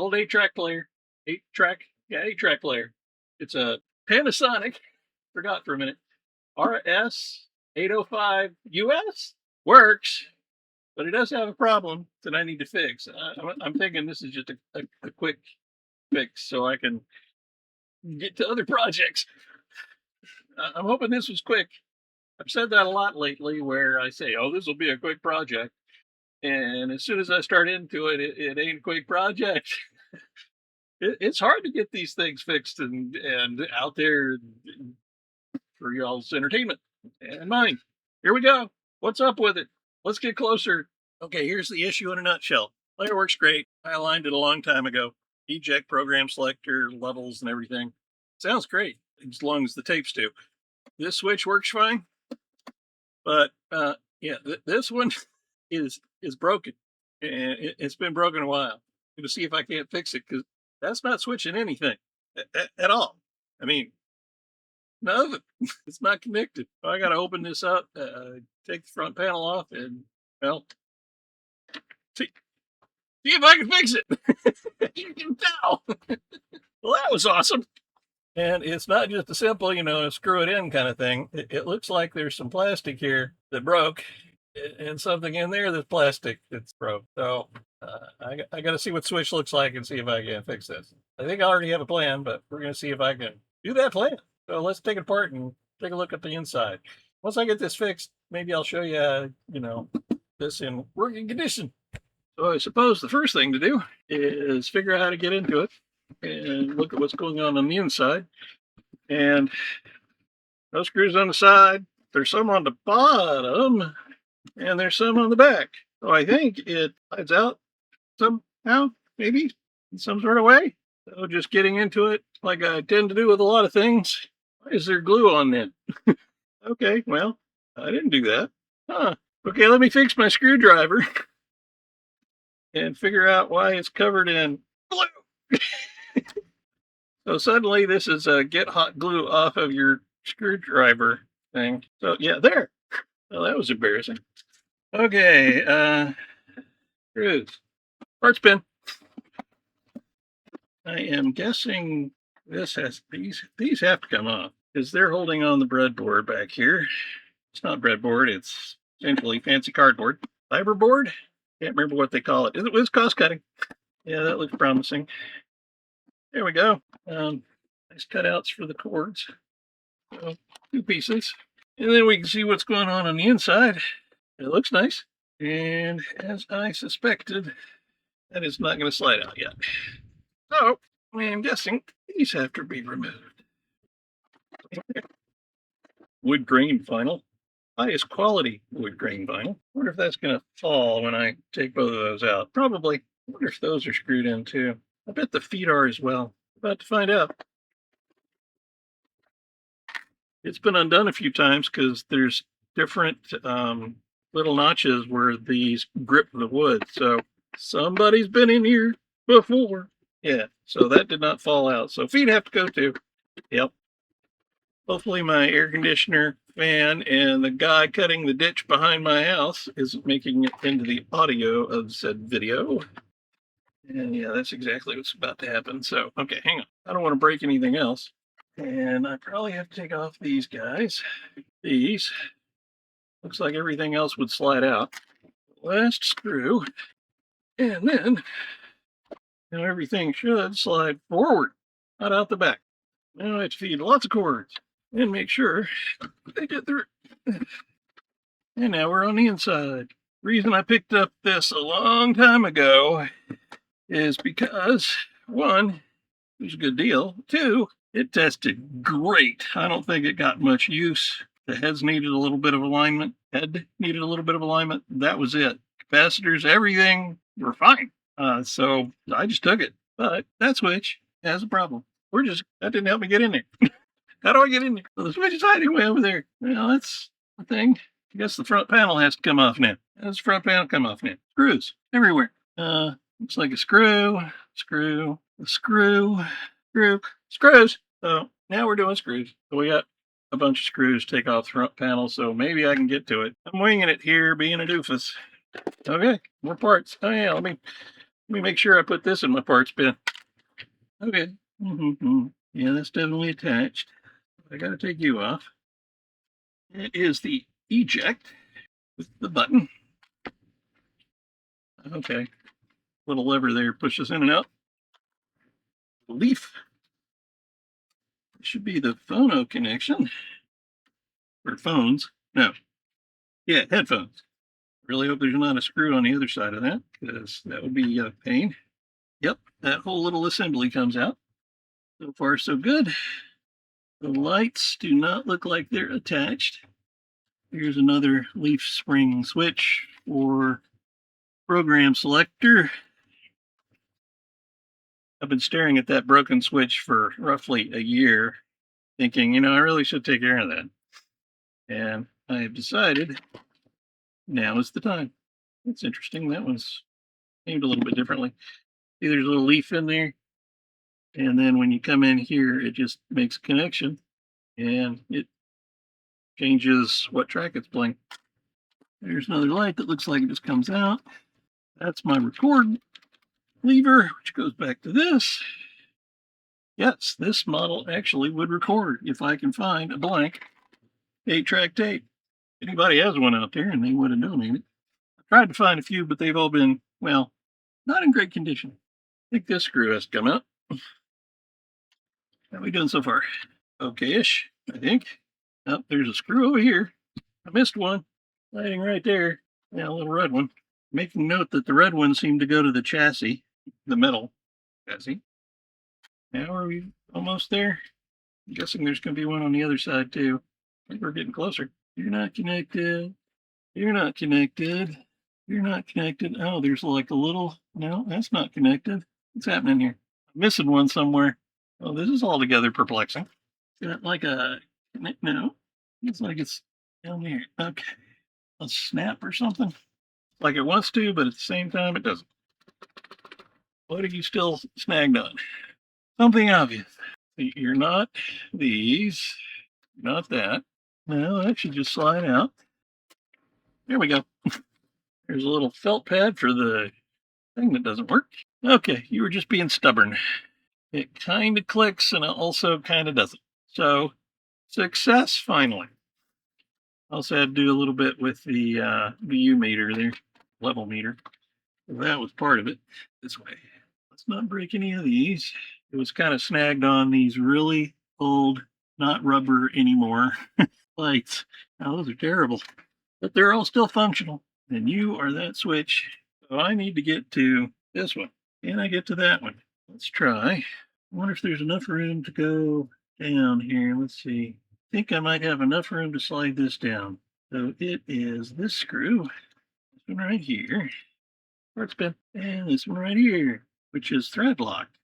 old 8-track player. 8-track player. It's a Panasonic, forgot for a minute, RS-805US. Works, but it does have a problem that I need to fix. I'm thinking this is just a quick fix so I can get to other projects. I'm hoping this was quick. I've said that a lot lately where I say, oh, this will be a quick project. And as soon as I start into it, it ain't a quick project. It's hard to get these things fixed and out there for y'all's entertainment and mine. Here we go. What's up with it? Let's get closer. Okay, here's the issue in a nutshell. Player works great. I aligned it a long time ago. Eject program selector, levels, and everything. Sounds great, as long as the tapes do. This switch works fine, but yeah, this one is broken. And it's been broken a while. I'm going to see if I can't fix it, because that's not switching anything at all. I mean, none of it. It's not connected. I got to open this up, take the front panel off, and, well, see if I can fix it. You can tell. Well, that was awesome. And it's not just a simple, screw it in kind of thing. It looks like there's some plastic here that broke, and something in there that's plastic that's broke. So I got to see what switch looks like and see if I can fix this. I think I already have a plan, but we're going to see if I can do that plan. So let's take it apart and take a look at the inside. Once I get this fixed, maybe I'll show you, this in working condition. So I suppose the first thing to do is figure out how to get into it and look at what's going on the inside. And no screws on the side. There's some on the bottom, and there's some on the back. So I think it slides out somehow, maybe in some sort of way. So just getting into it, like I tend to do with a lot of things. Why is there glue on it? Okay, well, I didn't do that. Huh. Okay, let me fix my screwdriver and figure out why it's covered in glue. So suddenly this is a get hot glue off of your screwdriver thing. So yeah, there. Well, that was embarrassing. Okay, screws. Parts bin. I am guessing this has these have to come off because they're holding on the breadboard back here. It's not breadboard, it's essentially fancy cardboard. Fiberboard? Can't remember what they call it. It was cost cutting. Yeah, that looks promising. There we go. Nice cutouts for the cords. So, 2 pieces. And then we can see what's going on the inside. It looks nice. And as I suspected, that is not going to slide out yet. So, I'm guessing these have to be removed. Wood grain vinyl. Highest quality wood grain vinyl. Wonder if that's going to fall when I take both of those out. Probably. Wonder if those are screwed in too. I bet the feet are as well. About to find out. It's been undone a few times because there's different little notches where these grip the wood. So somebody's been in here before. Yeah, so that did not fall out. So feet have to go too. Yep. Hopefully my air conditioner, fan, and the guy cutting the ditch behind my house isn't making it into the audio of said video. And yeah, that's exactly what's about to happen. So, okay, hang on. I don't want to break anything else. And I probably have to take off these guys. These. Looks like everything else would slide out. Last screw. And then, now everything should slide forward, not out the back. Now I have to feed lots of cords and make sure they get through. And now we're on the inside. Reason I picked up this a long time ago is because, 1, it was a good deal. 2, it tested great. I don't think it got much use. The heads needed a little bit of alignment. Head needed a little bit of alignment. That was it. Capacitors, everything were fine. So I just took it. But that switch has a problem. That didn't help me get in there. How do I get in there? Well, the switch is hiding way over there. Well, that's the thing. I guess the front panel has to come off now. How's the front panel come off now? Screws everywhere. Looks like a screw, screws. So now we're doing screws. So we got a bunch of screws to take off the front panel, so maybe I can get to it. I'm winging it here, being a doofus. Okay, more parts. Oh yeah, let me me make sure I put this in my parts bin. Okay. Yeah, that's definitely attached. I got to take you off. It is the eject with the button. Okay. Little lever there pushes in and out. Leaf. It should be the phono connection. For phones. No. Yeah, headphones. Really hope there's not a screw on the other side of that, because that would be a pain. Yep, that whole little assembly comes out. So far, so good. The lights do not look like they're attached. Here's another leaf spring switch for program selector. I've been staring at that broken switch for roughly a year, thinking, I really should take care of that. And I have decided now is the time. That's interesting. That one's aimed a little bit differently. See, there's a little leaf in there. And then when you come in here, it just makes a connection and it changes what track it's playing. There's another light that looks like it just comes out. That's my record lever, which goes back to this. Yes, this model actually would record if I can find a blank 8-track tape. Anybody has one out there and they would have donated. I tried to find a few, but they've all been, well, not in great condition. I think this screw has to come out. How are we doing so far? Okay-ish, I think. Oh, there's a screw over here. I missed one. Lighting right there. Yeah, a little red one. Making note that the red one seemed to go to the chassis, the metal chassis. Now are we almost there? I'm guessing there's going to be one on the other side too. I think we're getting closer. You're not connected. You're not connected. You're not connected. Oh, there's like a little. No, that's not connected. What's happening here? I'm missing one somewhere. Oh, this is altogether perplexing. Is that like a. No. It's like it's down here. Okay. A snap or something? Like it wants to, but at the same time, it doesn't. What are you still snagged on? Something obvious. You're not these. Not that. No, that should just slide out. There we go. There's a little felt pad for the thing that doesn't work. Okay, you were just being stubborn. It kind of clicks and it also kind of doesn't. So, success finally. Also had to do a little bit with the VU meter there, level meter. That was part of it. This way. Let's not break any of these. It was kind of snagged on these really old, not rubber anymore lights. Now, those are terrible, but they're all still functional. And you are that switch. So I need to get to this one. Can I get to that one? Let's try. I wonder if there's enough room to go down here. Let's see. I think I might have enough room to slide this down. So it is this screw, this one right here, parts bin, and this one right here, which is thread locked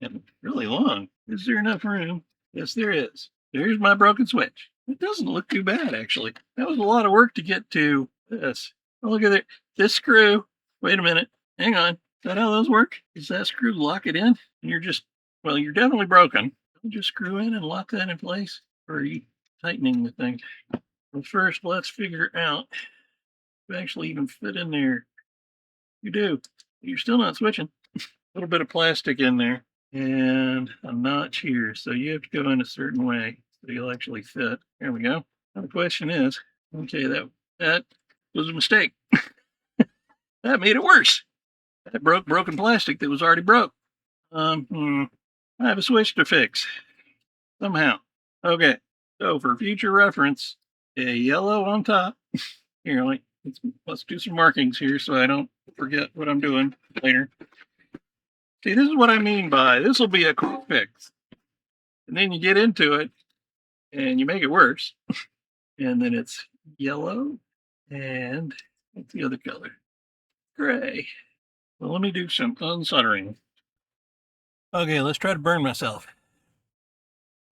and really long. Is there enough room? Yes, there is. There's my broken switch. It doesn't look too bad, actually. That was a lot of work to get to this. Oh, look at it. This screw. Wait a minute. Hang on. Is that how those work? Is that screw lock it in? And you're just, well, you're definitely broken. Just screw in and lock that in place. Or are you tightening the thing? Well, first, let's figure out if you actually even fit in there. You do. You're still not switching. A little bit of plastic in there and a notch here. So you have to go in a certain way so you'll actually fit. There we go. Now the question is, okay, that was a mistake. That made it worse. That broken plastic that was already broke. I have a switch to fix somehow. Okay, so for future reference, a yellow on top. Here, let's do some markings here so I don't forget what I'm doing later. See, this is what I mean by this will be a quick fix. And then you get into it and you make it worse. And then it's yellow and what's the other color? Gray. Well, let me do some unsoldering. Okay, let's try to burn myself.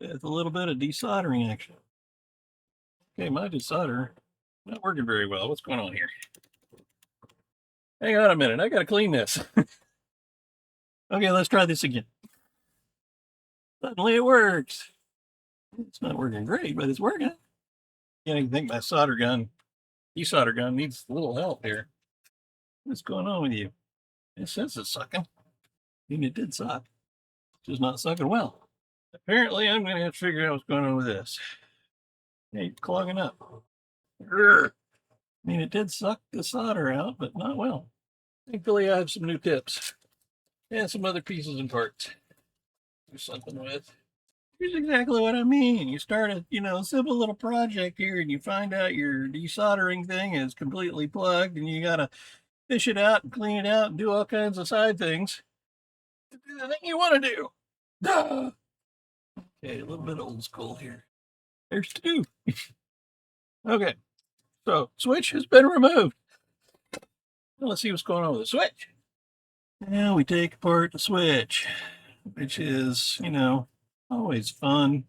With a little bit of desoldering action. Okay, my desolder not working very well. What's going on here? Hang on a minute. I got to clean this. Okay, let's try this again. Suddenly it works. It's not working great, but it's working. Can't even think my desolder gun needs a little help here. What's going on with you? It says it's sucking. I mean, it did suck. It's just not sucking well. Apparently, I'm going to have to figure out what's going on with this. Hey, it's clogging up. Urgh. I mean, it did suck the solder out, but not well. Thankfully, I have some new tips and some other pieces and parts. Do something with. Here's exactly what I mean. You start a, simple little project here and you find out your desoldering thing is completely plugged and you got to fish it out and clean it out and do all kinds of side things to do the thing you want to do. Duh. Okay, a little bit old school here. There's two. Okay, so switch has been removed. Now let's see what's going on with the switch. Now we take apart the switch, which is, always fun.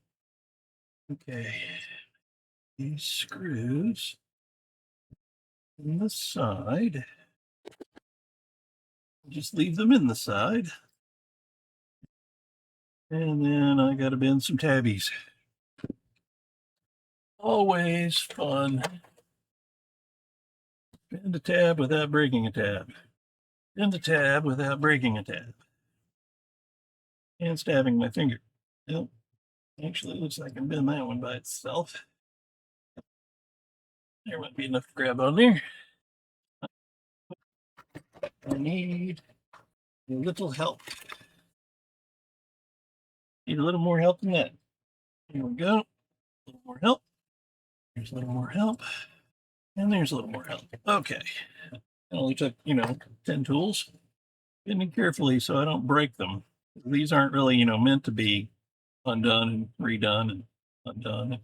Okay, these screws in the side. Just leave them in the side. And then I got to bend some tabbies. Always fun. Bend a tab without breaking a tab. Bend a tab without breaking a tab. And stabbing my finger. Nope. Actually, it looks like I can bend that one by itself. There might be enough to grab on there. I need a little help. Need a little more help than that. Here we go. A little more help. There's a little more help. And there's a little more help. Okay. It only took, 10 tools. Bending carefully so I don't break them. These aren't really, meant to be undone and redone and undone. Got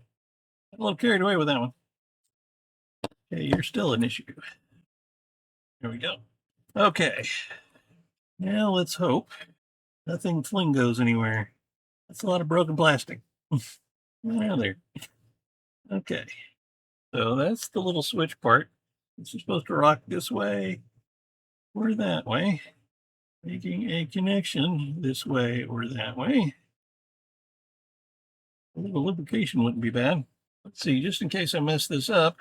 a little carried away with that one. Okay, you're still an issue. Here we go. Okay. Now let's hope nothing goes anywhere. That's a lot of broken plastic. Well, there. Okay. So that's the little switch part. This is supposed to rock this way or that way, making a connection this way or that way. A little lubrication wouldn't be bad. Let's see, just in case I mess this up.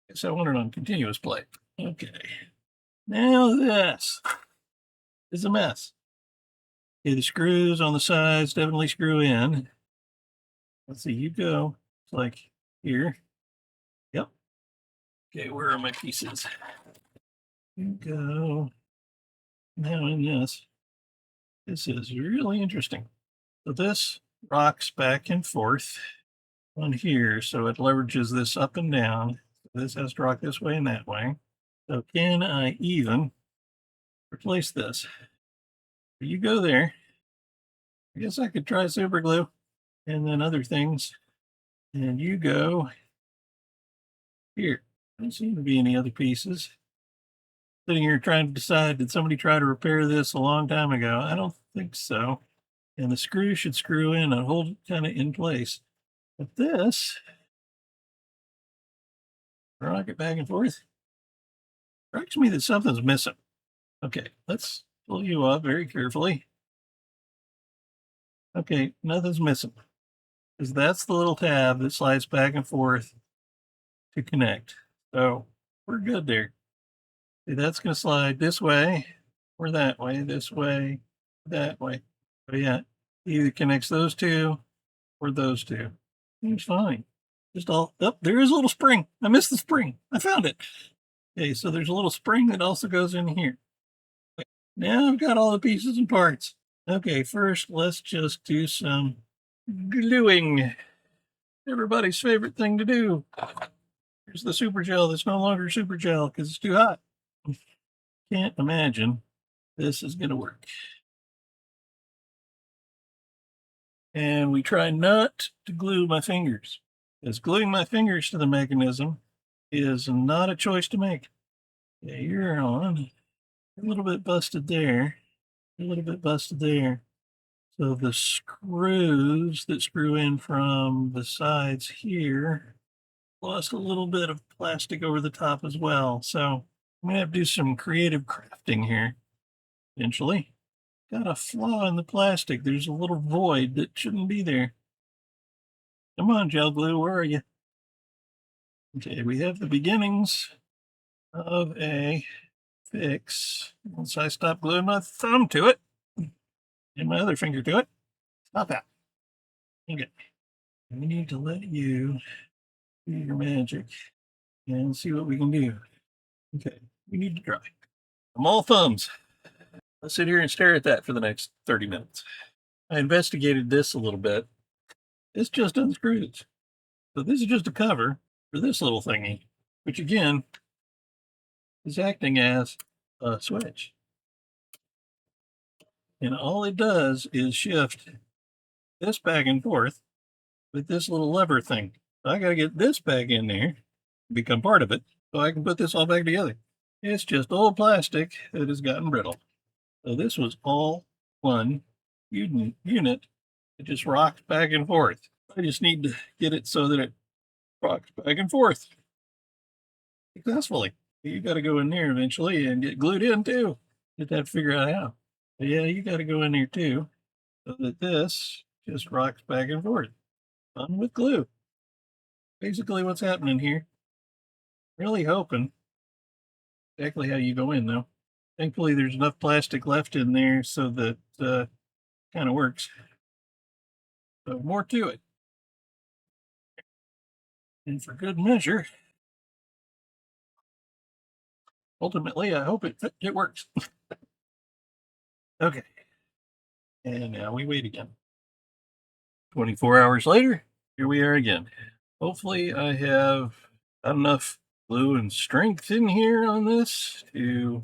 Guess I want it on continuous play. Okay. Now this is a mess. Okay, the screws on the sides definitely screw in. Let's see, you go. It's like here. Yep. Okay, where are my pieces? You go. Now in this. This is really interesting. So this rocks back and forth on here, so it leverages this up and down. This has to rock this way and that way. So can I even replace this? You go there. I guess I could try super glue and then other things. And you go here. Don't seem to be any other pieces. Sitting here trying to decide, did somebody try to repair this a long time ago? I don't think so. And the screw should screw in and hold it kind of in place. But this, rock it back and forth, strikes me that something's missing. Okay, let's pull you up very carefully. Okay, nothing's missing. Because that's the little tab that slides back and forth to connect. So we're good there. See, that's going to slide this way or that way, this way, that way. So yeah, either connects those two or those two. It's fine. Just all, oh, there is a little spring. I missed the spring. I found it. Okay, so there's a little spring that also goes in here. Now I've got all the pieces and parts. Okay, first let's just do some gluing. Everybody's favorite thing to do. Here's the super gel that's no longer super gel because it's too hot. Can't imagine this is going to work. And we try not to glue my fingers, because gluing my fingers to the mechanism is not a choice to make. Okay, you're on. A little bit busted there. A little bit busted there. So the screws that screw in from the sides here lost a little bit of plastic over the top as well. So I'm going to have to do some creative crafting here eventually. Got a flaw in the plastic. There's a little void that shouldn't be there. Come on, gel glue, where are you? Okay, we have the beginnings of a fix once I stop gluing my thumb to it and my other finger to it. Stop that. Okay. We need to let you do your magic and see what we can do. Okay. We need to dry. I'm all thumbs. Let's sit here and stare at that for the next 30 minutes. I investigated this a little bit. This just unscrews. So this is just a cover for this little thingy, which again is acting as a switch. And all it does is shift this back and forth with this little lever thing. So I got to get this back in there, become part of it, so I can put this all back together. It's just old plastic that has gotten brittle. So this was all one unit. It just rocks back and forth. I just need to get it so that it rocks back and forth successfully. You got to go in there eventually and get glued in too. Get that figured out how. But yeah, you got to go in there too, so that this just rocks back and forth. On with glue. Basically what's happening here. Really hoping exactly how you go in though. Thankfully there's enough plastic left in there so that kind of works. So more to it. And for good measure, ultimately I hope it works. Okay. And now we wait again. 24 hours later, here we are again. Hopefully I have enough glue and strength in here on this to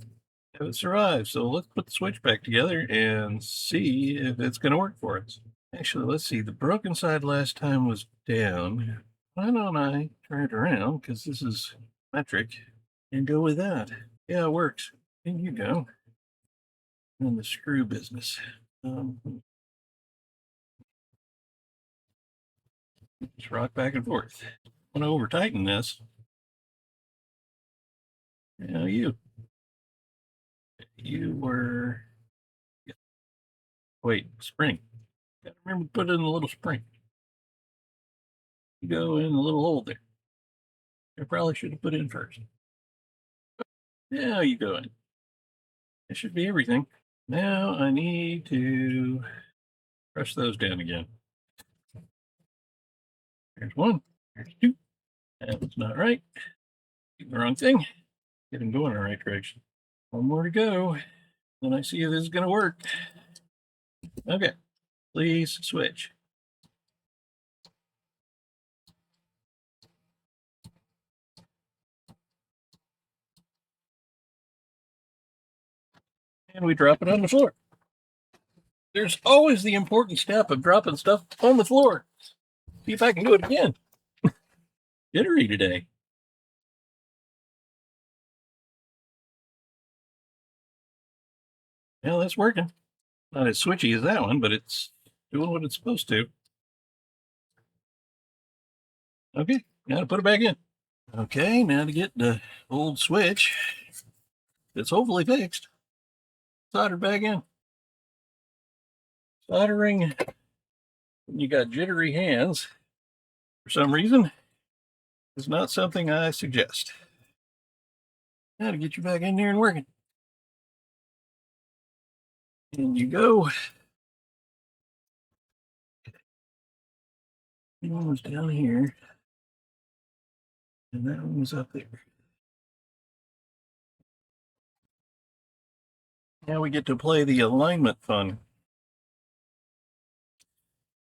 have it survive. So let's put the switch back together and see if it's going to work for us. Actually, let's see. The broken side last time was down. Why don't I turn it around, because this is metric, and go with that? Yeah, it works. In you go. And the screw business. Just rock back and forth. I want to over tighten this. Now you were, wait, spring. Gotta remember to put in a little spring. You go in a little hole there. I probably should have put in first. Now you go in. That should be everything. Now I need to press those down again. There's one, there's two. That's not right. The wrong thing. Get him going in the right direction. One more to go. Then I see if this is going to work. Okay, please switch. And we drop it on the floor. There's always the important step of dropping stuff on the floor. See if I can do it again. Jittery today. Well, that's working. Not as switchy as that one, but it's doing what it's supposed to. Okay, now to put it back in. Okay, now to get the old switch that's hopefully fixed, soldered back in. Soldering when you got jittery hands, for some reason, is not something I suggest. Now to get you back in there and working. In you go. One was down here, and that one was up there. Now we get to play the alignment fun.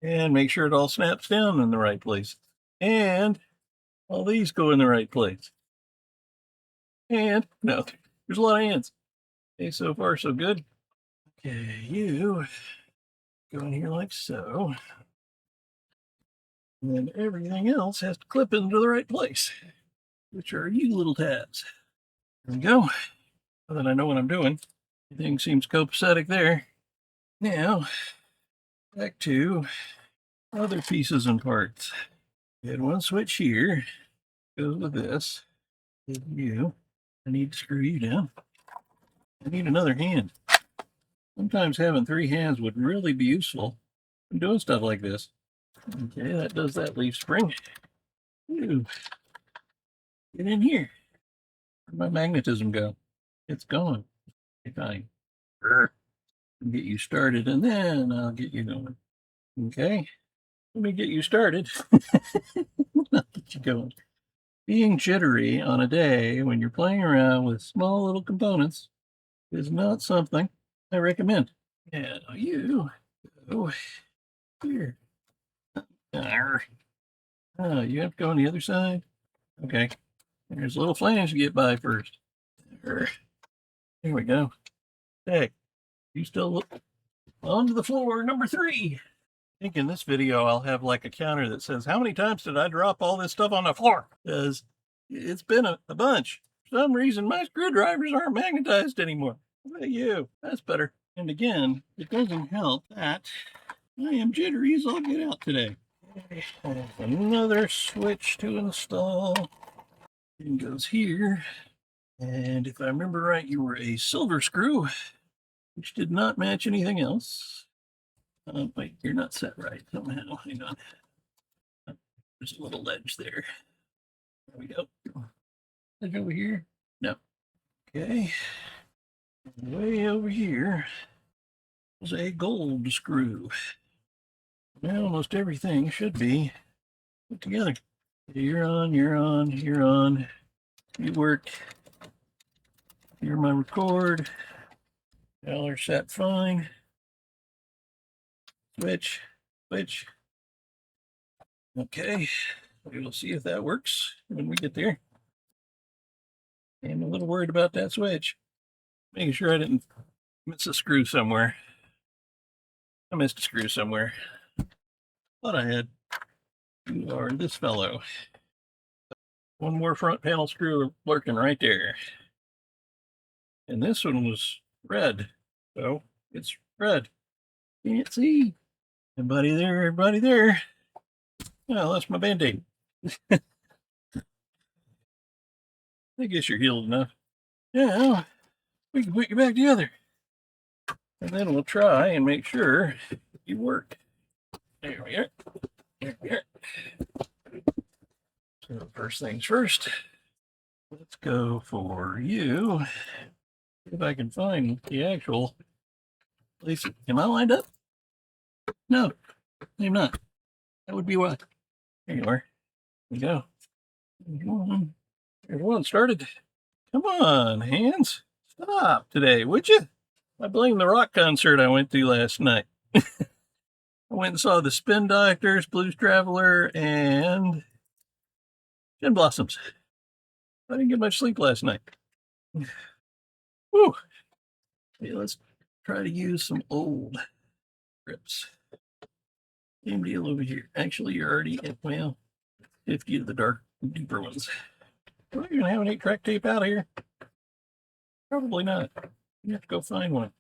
And make sure it all snaps down in the right place. And all these go in the right place. And, no, there's a lot of hands. Okay, so far so good. Okay, you go in here like so. And then everything else has to clip into the right place, which are you little tabs. There we go. Now that I know what I'm doing, everything seems copacetic there. Now, back to other pieces and parts. We had one switch here, goes with this. With you, I need to screw you down. I need another hand. Sometimes having three hands would really be useful in doing stuff like this. Okay, that does that leaf spring. Ooh. Get in here. Where'd my magnetism go? It's going. Fine. I'll get you started and then I'll get you going. Okay? Let me get you started. I'll get you going. Being jittery on a day when you're playing around with small little components is not something I recommend. Yeah, you go here. Oh, you have to go on the other side? Okay. There's a little flange to get by first. There we go. Hey, you still look onto the floor, number 3. I think in this video, I'll have like a counter that says, how many times did I drop all this stuff on the floor? Because it's been a bunch. For some reason, my screwdrivers aren't magnetized anymore. What about you? That's better. And again, it doesn't help that I am jittery as all get out today. Another switch to install. It goes here. And if I remember right, you were a silver screw, which did not match anything else. Wait, you're not set right somehow. Hang on. There's a little ledge there. There we go. Ledge over here? No. Okay. Way over here is a gold screw. Now almost everything should be put together. You're on, you're on, you're on. You work. You're my record. Y'all are set fine. Switch, switch. Okay, we will see if that works when we get there. I'm a little worried about that switch. Making sure I didn't miss a screw somewhere. I missed a screw somewhere. Thought I had. You are this fellow. One more front panel screw lurking right there. And this one was red. So it's red. Can't see. Everybody there, everybody there. Oh, that's my Band-Aid. I guess you're healed enough. Yeah, we can put you back together. And then we'll try and make sure you work. There we are. There we are. So first things first, let's go for you. If I can find the actual place. Am I lined up? No, I'm not. That would be why. There you are. There we go. There's one started. Come on, hands. Stop today, would you? I blame the rock concert I went to last night. I went and saw the Spin Doctors, Blues Traveler, and Gin Blossoms. I didn't get much sleep last night. Whew. Okay, let's try to use some old grips. Same deal over here. Actually, you're already at, well, 50 of the dark, deeper ones. Are you going to have an 8-track tape out here? Probably not. You have to go find one.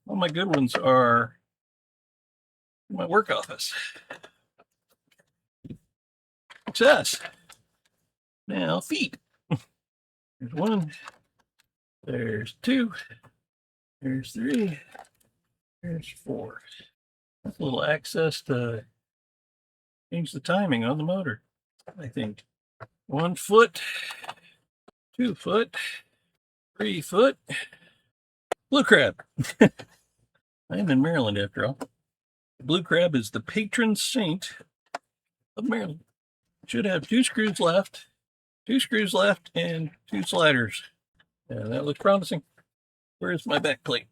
All my good ones are in my work office. Success. Now, feet. There's 1. There's 2. There's 3. There's 4. That's a little access to change the timing on the motor, I think. 1 foot. 2 foot. 3 foot. Blue crab. I am in Maryland after all. Blue crab is the patron saint of Maryland. Should have 2 screws left, 2 screws left, and 2 sliders. Yeah, that looks promising. Where's my back plate?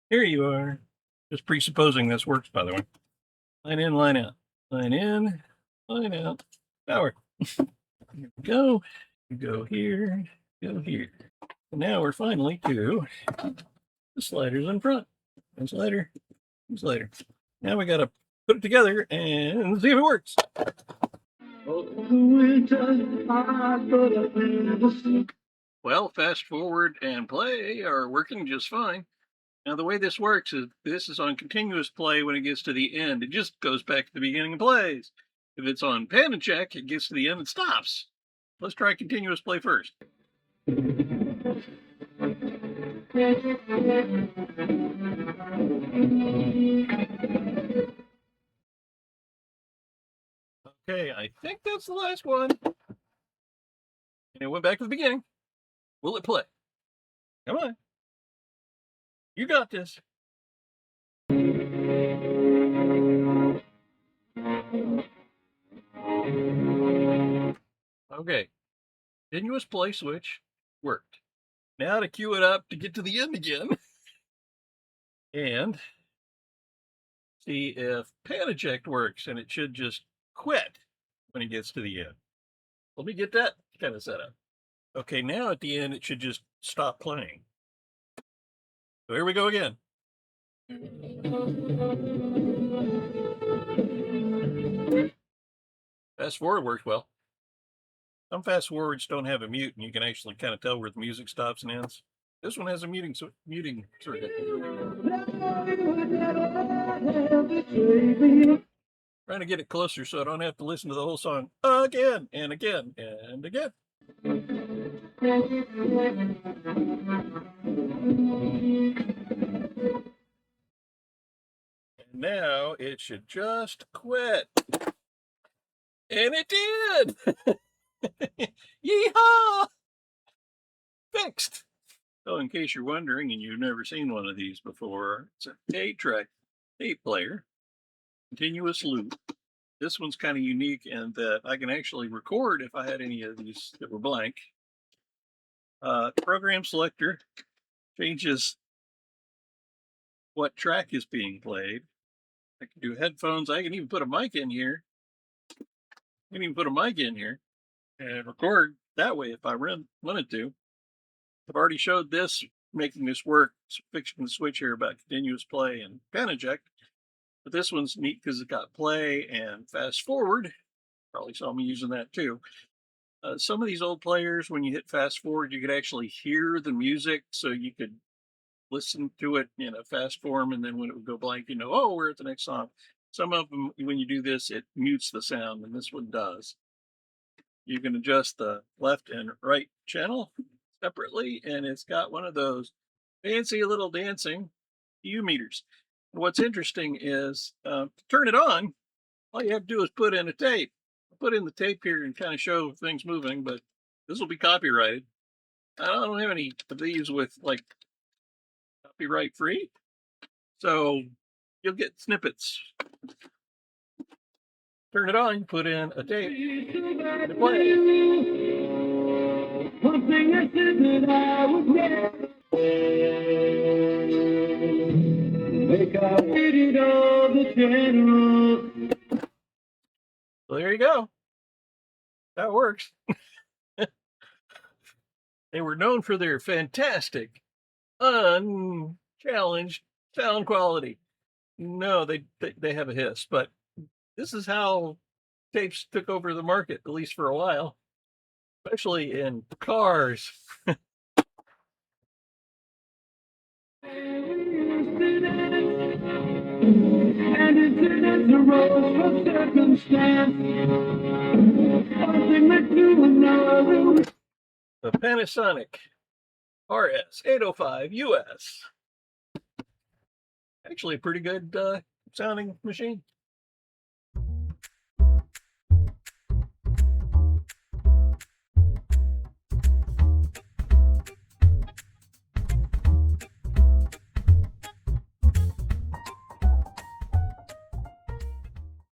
Here you are. Just presupposing this works, by the way. Line in, line out. Line in, line out. Power. Here we go. You go here, go here. And now we're finally to the sliders in front. One slider, one slider. Now we gotta put it together and see if it works. Well, fast forward and play are working just fine. Now, the way this works is this is on continuous play when it gets to the end. It just goes back to the beginning and plays. If it's on pan and check, it gets to the end and stops. Let's try continuous play first. Okay, I think that's the last one. And it went back to the beginning. Will it play? Come on. You got this. Okay. Continuous play switch worked. Now to cue it up to get to the end again. And see if pan eject works, and it should just quit when it gets to the end. Let me get that kind of set up. Okay, now at the end, it should just stop playing. So here we go again. Fast forward works well. Some fast forwards don't have a mute, and you can actually kind of tell where the music stops and ends. This one has a muting circuit. Trying to get it closer so I don't have to listen to the whole song again and again and again. And now it should just quit. And it did! Yeehaw! Fixed! So in case you're wondering and you've never seen one of these before, it's a 8-track tape player, continuous loop. This one's kind of unique in that I can actually record if I had any of these that were blank. Program selector changes what track is being played. I can do headphones. I can even put a mic in here. And record that way if I wanted to. I've already showed this, making this work, fixing the switch here about continuous play and pan eject. But this one's neat because it's got play and fast forward. Probably saw me using that too. Some of these old players, when you hit fast forward, you could actually hear the music, so you could listen to it in a fast form, and then when it would go blank, you know, oh, we're at the next song. Some of them, when you do this, it mutes the sound, and this one does. You can adjust the left and right channel separately, and it's got one of those fancy little dancing U meters. What's interesting is to turn it on, all you have to do is put in a tape. I'll put in the tape here and kind of show things moving, but this will be copyrighted. I don't have any of these with like copyright free, so you'll get snippets. Turn it on, put in a tape, and it plays. One thing I said that I would never make I waited on the general. So there you go. That works. They were known for their fantastic, unchallenged sound quality. No, they have a hiss, but this is how tapes took over the market, at least for a while, especially in cars. And incidents arose from circumstance. Something led to another. The Panasonic RS-805US. Actually a pretty good sounding machine.